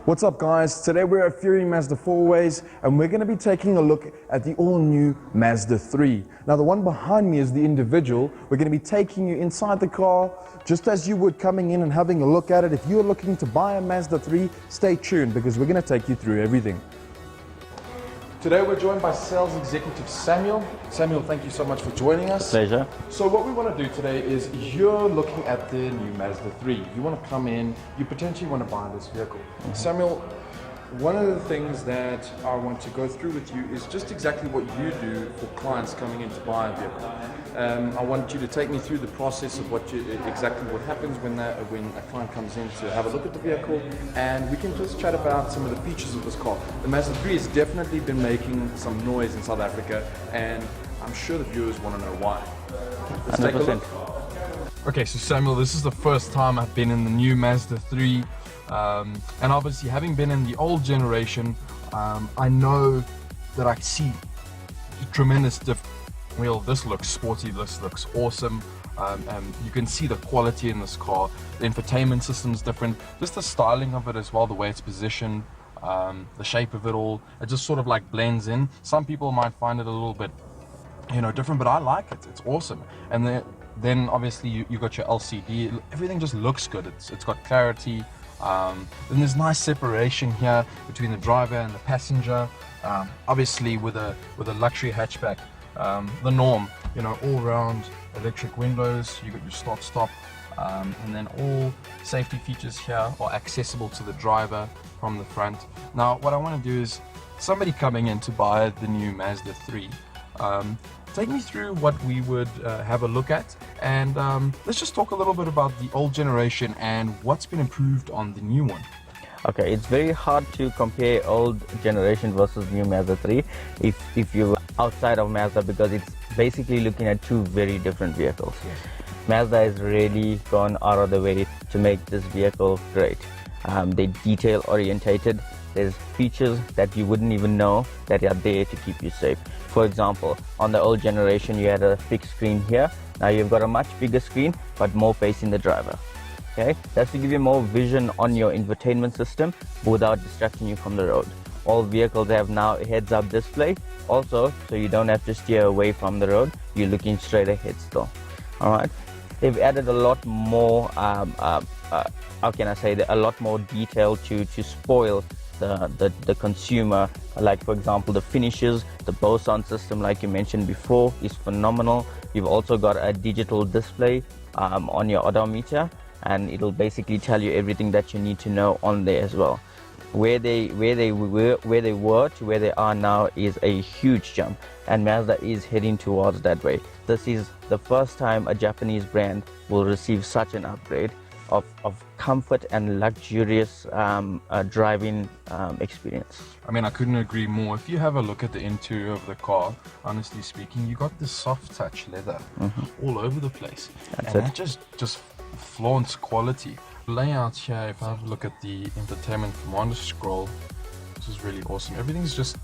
What's up guys, today we're at Fury Mazda Fourways and we're going to be taking a look at the all-new Mazda 3. Now the one behind me is the individual. We're going to be taking you inside the car just as you would coming in and having a look at it. If you're looking to buy a Mazda 3, stay tuned because we're going to take you through everything. Today we're joined by Sales Executive Samuel. Samuel, thank you so much for joining us. Pleasure. So what we want to do today is you're looking at the new Mazda 3. You want to come in, you potentially want to buy this vehicle. Samuel, one of the things that I want to go through with you is just exactly what you do for clients coming in to buy a vehicle. I want you to take me through the process of exactly what happens when a client comes in to have a look at the vehicle, and we can just chat about some of the features of this car. The Mazda 3 has definitely been making some noise in South Africa, and I'm sure the viewers want to know why. Let's 100%. take a look. Okay, so Samuel, this is the first time I've been in the new Mazda 3. And obviously, having been in the old generation, I know that I see tremendous difference. Well, this looks sporty, this looks awesome. And you can see the quality in this car. The infotainment system is different. Just the styling of it as well, the way it's positioned, the shape of it all. It just sort of like blends in. Some people might find it a little bit, different, but I like it. It's awesome. And then obviously you got your LCD. Everything just looks good. It's got clarity. Then there's nice separation here between the driver and the passenger. Obviously with a luxury hatchback, the norm, all round electric windows. You got your start-stop, and then all safety features here are accessible to the driver from the front. Now what I want to do is somebody coming in to buy the new Mazda 3, take me through what we would have a look at, and let's just talk a little bit about the old generation and what's been improved on the new one. Okay, it's very hard to compare old generation versus new Mazda 3 if you're outside of Mazda, because it's basically looking at two very different vehicles. Yes. Mazda has really gone out of the way to make this vehicle great. They're detail orientated. There's features that you wouldn't even know that are there to keep you safe. For example, on the old generation you had a fixed screen here. Now you've got a much bigger screen but more facing the driver. Okay, that's to give you more vision on your infotainment system without distracting you from the road. All vehicles have now a heads-up display also, so you don't have to steer away from the road. You're looking straight ahead still. Alright, they've added a lot more how can I say that, a lot more detail to spoil the consumer. Like for example, the finishes, the Bose sound system like you mentioned before is phenomenal. You've also got a digital display on your odometer, and it'll basically tell you everything that you need to know on there as well. Where they were to where they are now is a huge jump, and Mazda is heading towards that way. This is the first time a Japanese brand will receive such an upgrade of comfort and luxurious driving experience. I mean, I couldn't agree more. If you have a look at the interior of the car, honestly speaking, you got this soft touch leather all over the place. That just flaunts quality. Layout here, if I have a look at the entertainment commander scroll, this is really awesome. Everything's just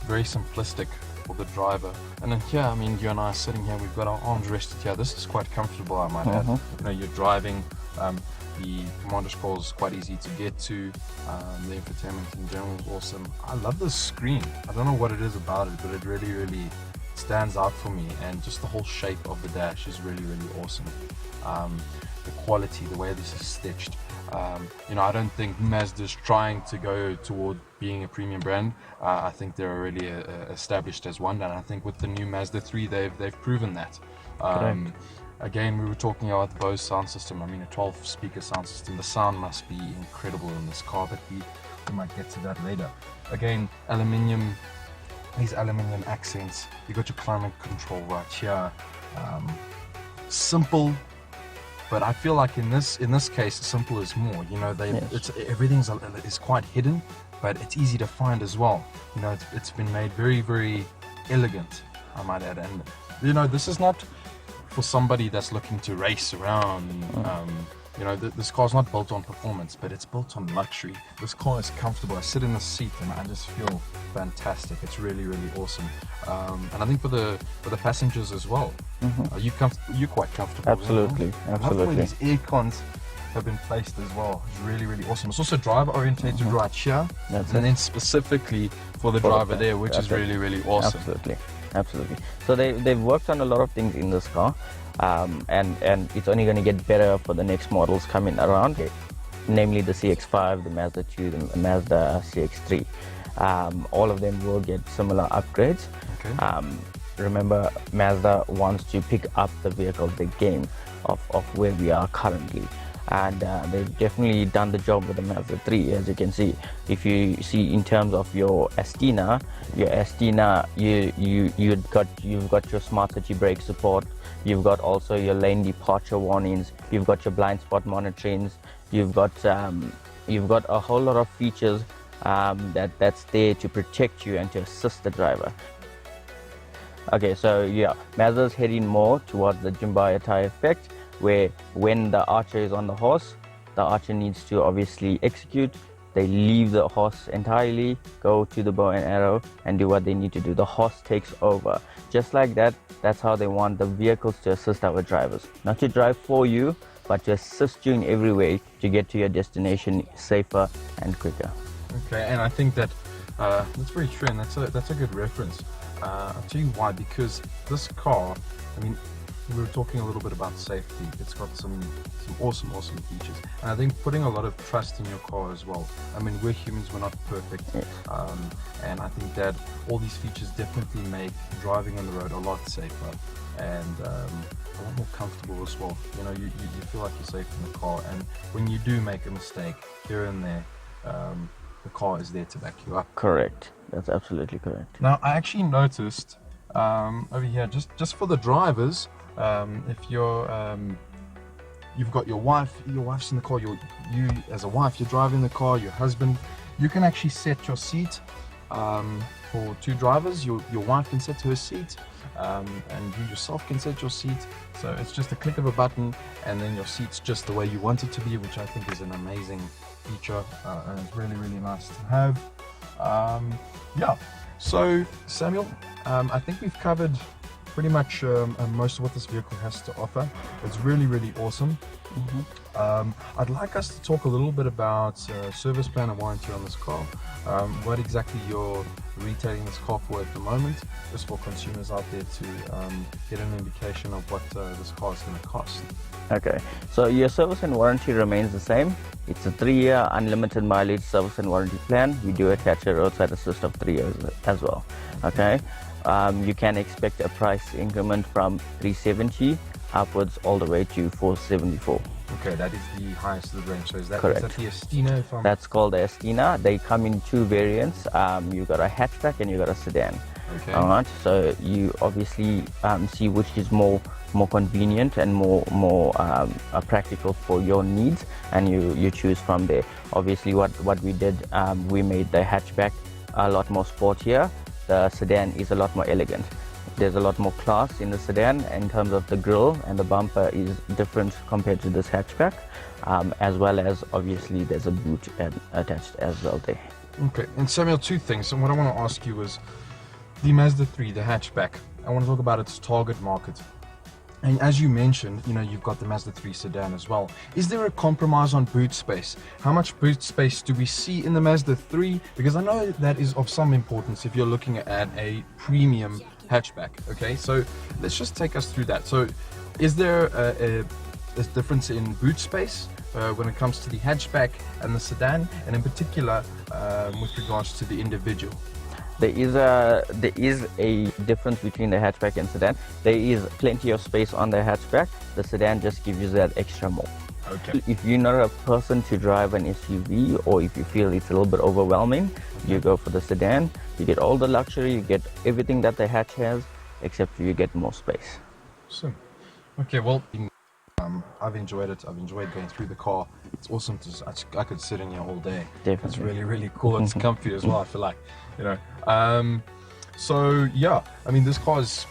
very simplistic for the driver. And then here, I mean, you and I are sitting here, we've got our arms rested here. This is quite comfortable, I might add. You're driving, the commander scroll is quite easy to get to. The infotainment in general is awesome. I love this screen. I don't know what it is about it, but it really, really stands out for me. And just the whole shape of the dash is really, really awesome. The quality, the way this is stitched. I don't think Mazda's trying to go toward being a premium brand. I think they're already established as one, and I think with the new Mazda 3 they've proven that. Again, we were talking about the Bose sound system. I mean, a 12 speaker sound system. The sound must be incredible in this car, but we might get to that later. Again, these aluminium accents. You got your climate control right here. Simple, but I feel like in this case, simple is more. Everything's is quite hidden, but it's easy to find as well. It's been made very, very elegant, I might add. And this is not for somebody that's looking to race around. This car's not built on performance, but it's built on luxury. This car is comfortable. I sit in the seat and I just feel fantastic. It's really, really awesome. And I think for the passengers as well. Are you quite comfortable? Absolutely, absolutely. These air cons, have been placed as well. It's really, really awesome. It's also driver orientated right here, That's and then specifically for the driver there, which is really, really awesome. Absolutely. So they've worked on a lot of things in this car, and it's only going to get better for the next models coming around, namely the CX-5, the Mazda 2, the Mazda CX-3. All of them will get similar upgrades. Okay. Remember, Mazda wants to pick up the vehicle, the game of where we are currently. And they've definitely done the job with the Mazda 3, as you can see. If you see in terms of your Estina, you've got your smart city brake support. You've got also your lane departure warnings. You've got your blind spot monitorings. You've got a whole lot of features that's there to protect you and to assist the driver. Okay, so yeah, Mazda's heading more towards the Jimbaya tire effect, where when the archer is on the horse, the archer needs to obviously execute. They leave the horse entirely, go to the bow and arrow, and do what they need to do. The horse takes over. Just like that, that's how they want the vehicles to assist our drivers. Not to drive for you, but to assist you in every way to get to your destination safer and quicker. Okay, and I think that that's very true, and that's a good reference. I'll tell you why, because this car, I mean, we were talking a little bit about safety. It's got some awesome features, and I think putting a lot of trust in your car as well. I mean, we're humans, we're not perfect, and I think that all these features definitely make driving on the road a lot safer and a lot more comfortable as well. You know, you feel like you're safe in the car, and when you do make a mistake here and there, the car is there to back you up. Correct. That's absolutely correct. Now, I actually noticed over here, just for the drivers, if you've got your wife's in the car, you as a wife, you're driving the car, your husband, you can actually set your seat for two drivers. Your wife can set her seat, and you yourself can set your seat. So it's just a click of a button, and then your seat's just the way you want it to be, which I think is an amazing feature, and it's really, really nice to have. Yeah, so Samuel, I think we've covered pretty much most of what this vehicle has to offer. It's really, really awesome. I'd like us to talk a little bit about service plan and warranty on this car. What exactly you're retailing this car for at the moment, just for consumers out there to get an indication of what this car is going to cost. Okay, so your service and warranty remains the same. It's a 3-year unlimited mileage service and warranty plan. We do attach a roadside assist of 3 years as well. Okay, you can expect a price increment from 370 upwards all the way to 474. Okay, that is the highest of the range. So is that Correct. The Estina? That's called the Estina. They come in two variants. You got a hatchback and you got a sedan. Okay. All right. So you obviously see which is more convenient and more practical for your needs, and you choose from there. Obviously, what we did, we made the hatchback a lot more sportier. The sedan is a lot more elegant. There's a lot more class in the sedan in terms of the grille, and the bumper is different compared to this hatchback, as well as obviously there's a boot attached as well there. Okay, and Samuel, two things. So what I want to ask you is the Mazda 3, the hatchback. I want to talk about its target market. And as you mentioned, you know, you've got the Mazda 3 sedan as well. Is there a compromise on boot space? How much boot space do we see in the Mazda 3? Because I know that is of some importance if you're looking at a premium hatchback. Okay, so let's just take us through that. So is there a difference in boot space when it comes to the hatchback and the sedan, and in particular with regards to the individual? There is a difference between the hatchback and sedan. There is plenty of space on the hatchback. The sedan just gives you that extra more. Okay. If you're not a person to drive an SUV, or if you feel it's a little bit overwhelming, you go for the sedan. You get all the luxury, you get everything that the hatch has, except you get more space. So, okay, well, I've enjoyed it. I've enjoyed going through the car. It's awesome to. I could sit in here all day. Definitely. It's really, really cool. It's comfy as well. I feel like, you know. So yeah, I mean, this car is.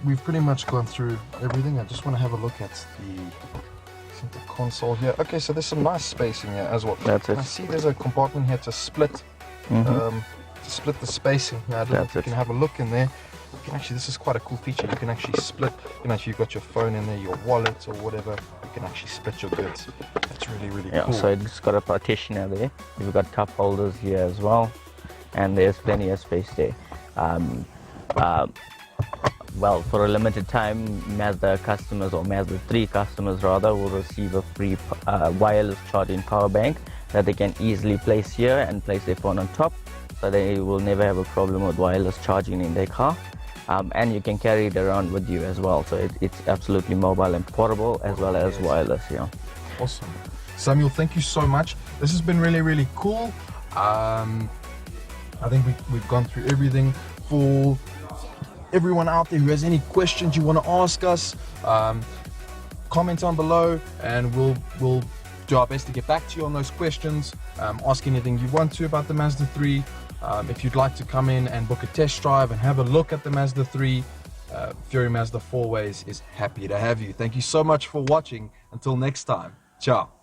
We've pretty much gone through everything. I just want to have a look at the center console here. Okay, so there's some nice space in here as well. That's it. I see there's a compartment here to split. To split the spacing. Now, I don't know if you can have a look in there. You can actually, this is quite a cool feature. You can actually split, you know, if you've got your phone in there, your wallet or whatever, you can actually split your goods. That's really Yeah, cool. so it's got a partitioner there. You've got cup holders here as well, and there's plenty of space there. Well, for a limited time, Mazda customers, or Mazda 3 customers rather, will receive a free wireless charging power bank that they can easily place here and place their phone on top, so they will never have a problem with wireless charging in their car. And you can carry it around with you as well, so it's absolutely mobile and portable as well as wireless. Yeah. Awesome. Samuel, thank you so much. This has been really cool. I think we've gone through everything. For everyone out there who has any questions you want to ask us, comment down below and we'll do our best to get back to you on those questions. Ask anything you want to about the Mazda 3. If you'd like to come in and book a test drive and have a look at the Mazda 3, Fury Mazda Fourways is happy to have you. Thank you so much for watching. Until next time, ciao.